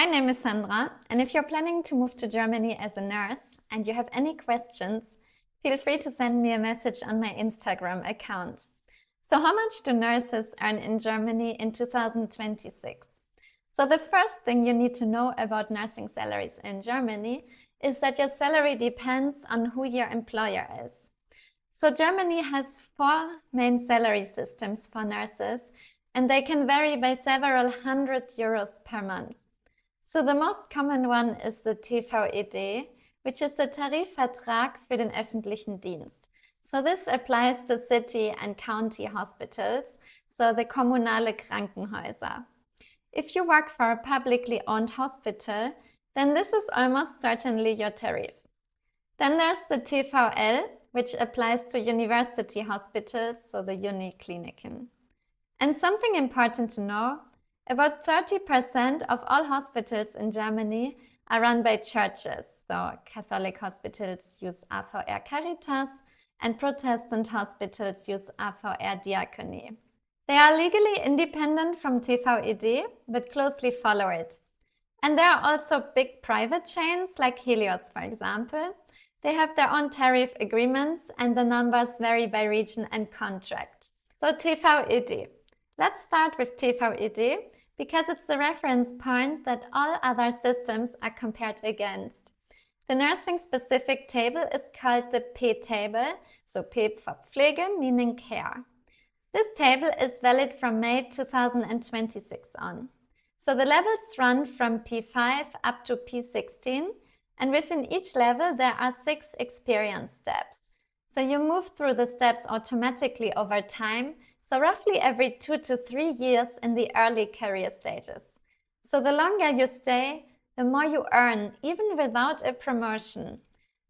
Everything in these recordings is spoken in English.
My name is Sandra, and if you're planning to move to Germany as a nurse and you have any questions, feel free to send me a message on my Instagram account. So how much do nurses earn in Germany in 2026? So the first thing you need to know about nursing salaries in Germany is that your salary depends on who your employer is. So Germany has 4 main salary systems for nurses, and they can vary by several hundred euros per month. So the most common one is the TvÖD, which is the Tarifvertrag für den öffentlichen Dienst. So this applies to city and county hospitals, so the kommunale Krankenhäuser. If you work for a publicly owned hospital, then this is almost certainly your tariff. Then there's the TvL, which applies to university hospitals, so the Unikliniken. And something important to know, about 30% of all hospitals in Germany are run by churches. So Catholic hospitals use AVR Caritas and Protestant hospitals use AVR Diakonie. They are legally independent from TvÖD, but closely follow it. And there are also big private chains like Helios, for example. They have their own tariff agreements and the numbers vary by region and contract. So TvÖD. Let's start with TvÖD because it's the reference point that all other systems are compared against. The nursing-specific table is called the P-table, so P for Pflege, meaning care. This table is valid from May 2026 on. So the levels run from P5 up to P16, and within each level there are 6 experience steps. So you move through the steps automatically over time, so roughly every 2 to 3 years in the early career stages. So the longer you stay, the more you earn, even without a promotion.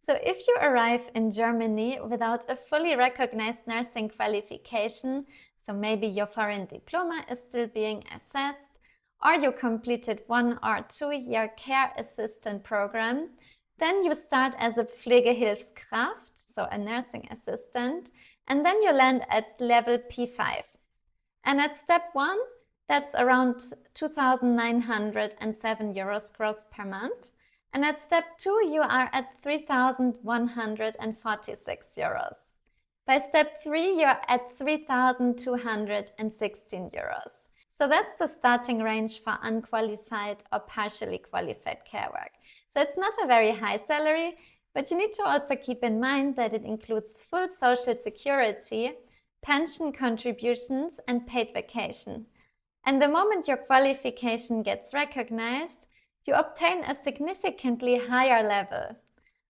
So if you arrive in Germany without a fully recognized nursing qualification, so maybe your foreign diploma is still being assessed, or you completed 1 or 2-year care assistant program, then you start as a Pflegehilfskraft, so a nursing assistant, and then you land at level P5. And at step 1, that's around 2,907 euros gross per month. And at step 2, you are at 3,146 euros. By step 3, you're at 3,216 euros. So that's the starting range for unqualified or partially qualified care work. So it's not a very high salary, but you need to also keep in mind that it includes full social security, pension contributions, and paid vacation. And the moment your qualification gets recognized, you obtain a significantly higher level.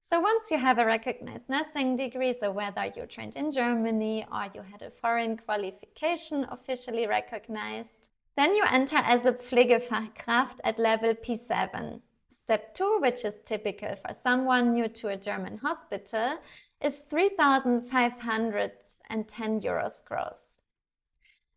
So once you have a recognized nursing degree, so whether you trained in Germany or you had a foreign qualification officially recognized, then you enter as a Pflegefachkraft at level P7. Step 2, which is typical for someone new to a German hospital, is 3,510 euros gross.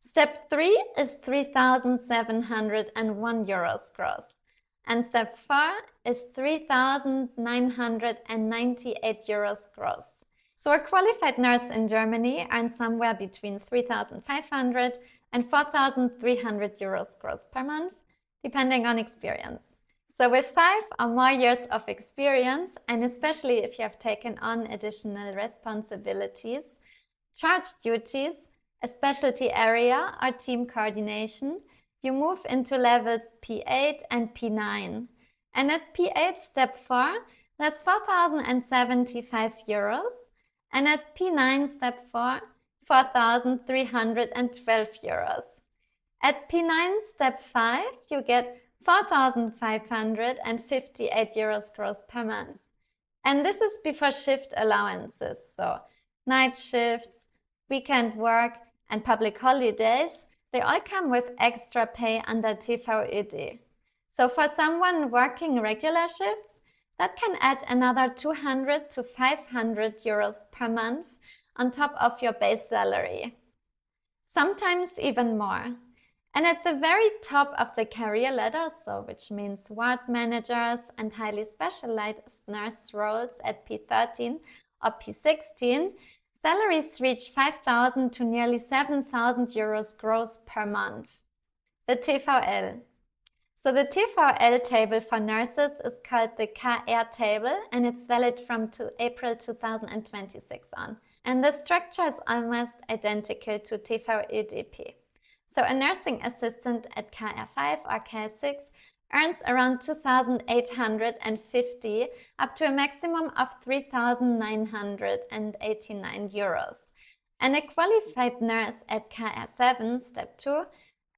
Step 3 is 3,701 euros gross. And step 4 is 3,998 euros gross. So a qualified nurse in Germany earns somewhere between 3,500 and 4,300 euros gross per month, depending on experience. So with 5 or more years of experience, and especially if you have taken on additional responsibilities, charge duties, a specialty area or team coordination, you move into levels P8 and P9. And at P8 step 4, that's 4,075 euros. And at P9 step 4, 4,312 euros. At P9 step 5, you get 4,558 euros gross per month. And this is before shift allowances, so night shifts, weekend work, and public holidays, they all come with extra pay under TvÖD. So for someone working regular shifts, that can add another 200 to 500 euros per month on top of your base salary. Sometimes even more. And at the very top of the career ladder, so which means ward managers and highly specialized nurse roles at P13 or P16, salaries reach 5,000 to nearly 7,000 euros gross per month. The TvL. So the TvÖD table for nurses is called the KR table, and it's valid from April 2026 on. And the structure is almost identical to TvÖDP. So a nursing assistant at KR5 or KR6 earns around 2,850 up to a maximum of 3,989 euros. And a qualified nurse at KR7, step 2,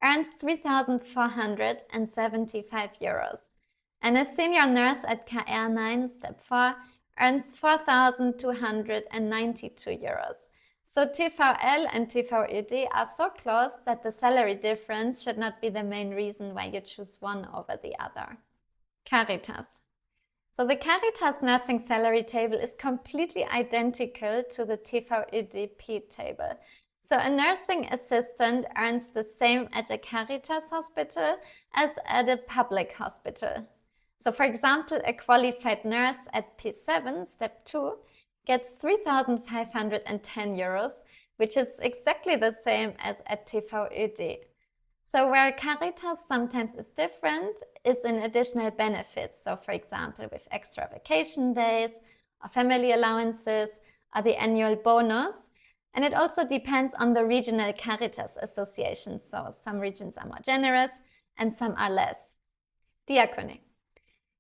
earns 3,475 euros. And a senior nurse at KR9, step 4, earns 4,292 euros. So TvL and TvÖD are so close that the salary difference should not be the main reason why you choose one over the other. Caritas. So the Caritas nursing salary table is completely identical to the TvÖDP table. So a nursing assistant earns the same at a Caritas hospital as at a public hospital. So for example, a qualified nurse at P7, step 2, gets 3,510 euros, which is exactly the same as at TvÖD. So where Caritas sometimes is different is in additional benefits. So for example, with extra vacation days, or family allowances, or the annual bonus. And it also depends on the regional Caritas associations. So some regions are more generous and some are less. Diakonie.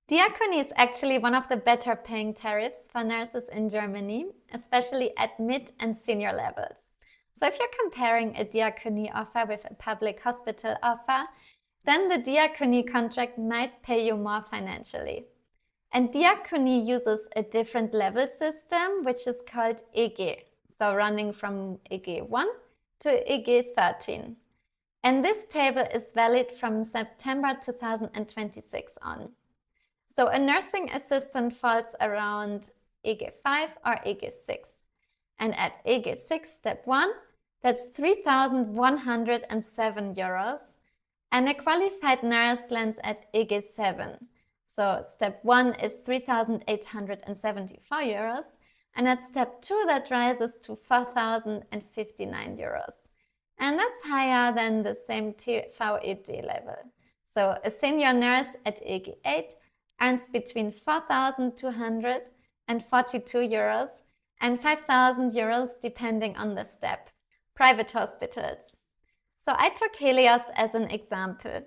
Diakonie is actually one of the better paying tariffs for nurses in Germany, especially at mid and senior levels. So if you're comparing a Diakonie offer with a public hospital offer, then the Diakonie contract might pay you more financially. And Diakonie uses a different level system, which is called EG, so running from EG 1 to EG 13. And this table is valid from September 2026 on. So a nursing assistant falls around EG 5 or EG 6. And at EG 6, step 1, that's 3,107 euros. And a qualified nurse lands at EG 7. So step 1 is 3,874 euros. And at step 2, that rises to 4,059 euros. And that's higher than the same TvÖD level. So a senior nurse at EG 8 earns between 4,242 euros and 5,000 euros depending on the step. Private hospitals. So I took Helios as an example.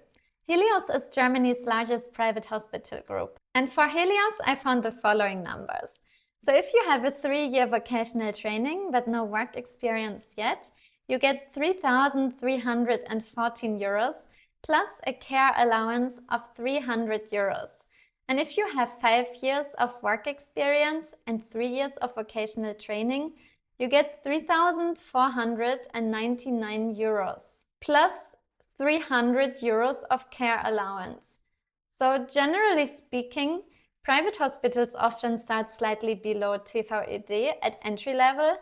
Helios is Germany's largest private hospital group. And for Helios, I found the following numbers. So if you have a 3-year vocational training but no work experience yet, you get 3,314 euros plus a care allowance of 300 euros. And if you have 5 years of work experience and 3 years of vocational training, you get 3,499 euros plus 300 euros of care allowance. So generally speaking, private hospitals often start slightly below TvÖD at entry level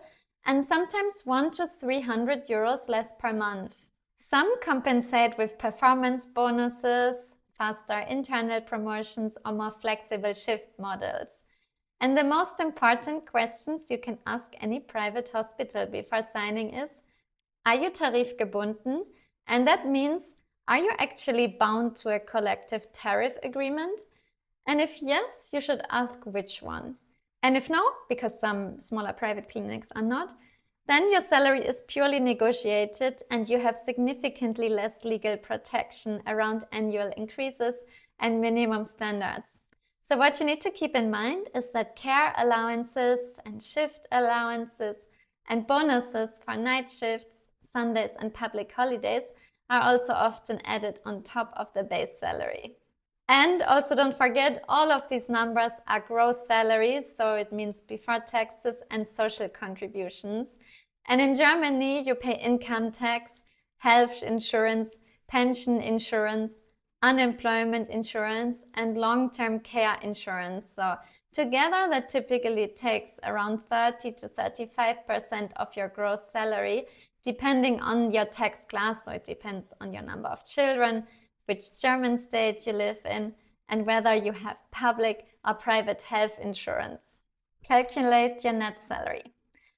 and sometimes 100 to 300 euros less per month. Some compensate with performance bonuses, faster internal promotions, or more flexible shift models. And the most important questions you can ask any private hospital before signing is, are you tarifgebunden? And that means, are you actually bound to a collective tariff agreement? And if yes, you should ask which one. And if no, because some smaller private clinics are not, then your salary is purely negotiated and you have significantly less legal protection around annual increases and minimum standards. So what you need to keep in mind is that care allowances and shift allowances and bonuses for night shifts, Sundays and public holidays are also often added on top of the base salary. And also don't forget, all of these numbers are gross salaries, so it means before taxes and social contributions. And in Germany, you pay income tax, health insurance, pension insurance, unemployment insurance, and long-term care insurance. So together, that typically takes around 30 to 35% of your gross salary, depending on your tax class. So it depends on your number of children, which German state you live in, and whether you have public or private health insurance. Calculate your net salary.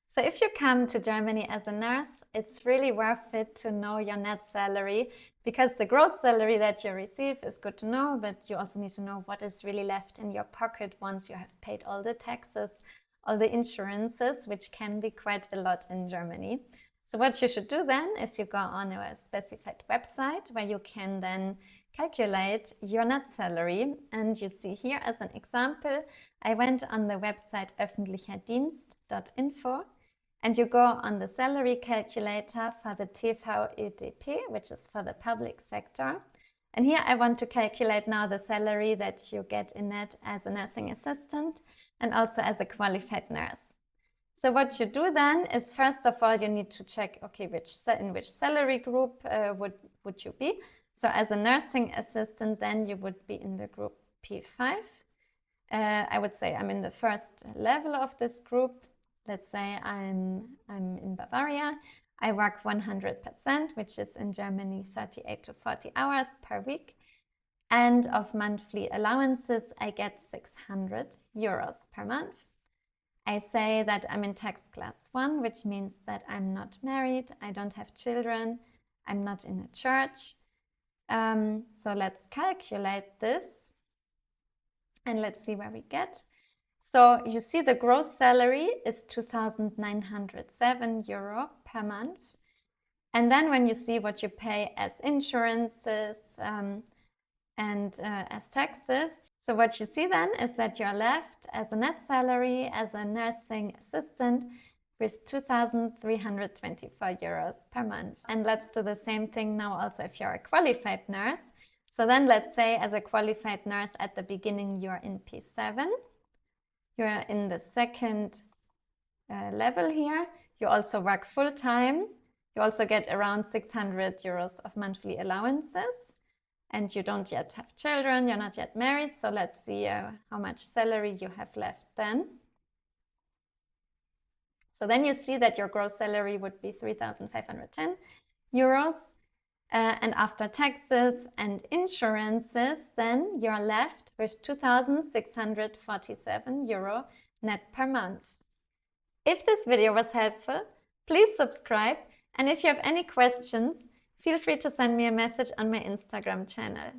So if you come to Germany as a nurse, it's really worth it to know your net salary, because the gross salary that you receive is good to know, but you also need to know what is really left in your pocket once you have paid all the taxes, all the insurances, which can be quite a lot in Germany. So what you should do then is you go on a specified website where you can then calculate your net salary. And you see here as an example, I went on the website öffentlicherdienst.info, and you go on the salary calculator for the TvÖD, which is for the public sector. And here I want to calculate now the salary that you get in net as a nursing assistant and also as a qualified nurse. So what you do then is, first of all, you need to check, okay, in which salary group would you be. So as a nursing assistant, then you would be in the group P5. I would say I'm in the first level of this group. Let's say I'm in Bavaria. I work 100%, which is in Germany 38 to 40 hours per week. And of monthly allowances, I get 600 euros per month. I say that I'm in tax class 1, which means that I'm not married, I don't have children, I'm not in a church. So let's calculate this and let's see where we get. So you see the gross salary is 2,907 euro per month. And then when you see what you pay as insurances and as taxes, so what you see then is that you're left as a net salary as a nursing assistant with 2,324 euros per month. And let's do the same thing now also if you're a qualified nurse. So then let's say as a qualified nurse at the beginning you're in P7. You're in the second level here. You also work full-time. You also get around 600 euros of monthly allowances. And you don't yet have children, you're not yet married. So let's see how much salary you have left then. So then you see that your gross salary would be 3,510 euros. And after taxes and insurances, then you're left with 2,647 euro net per month. If this video was helpful, please subscribe. And if you have any questions, feel free to send me a message on my Instagram channel.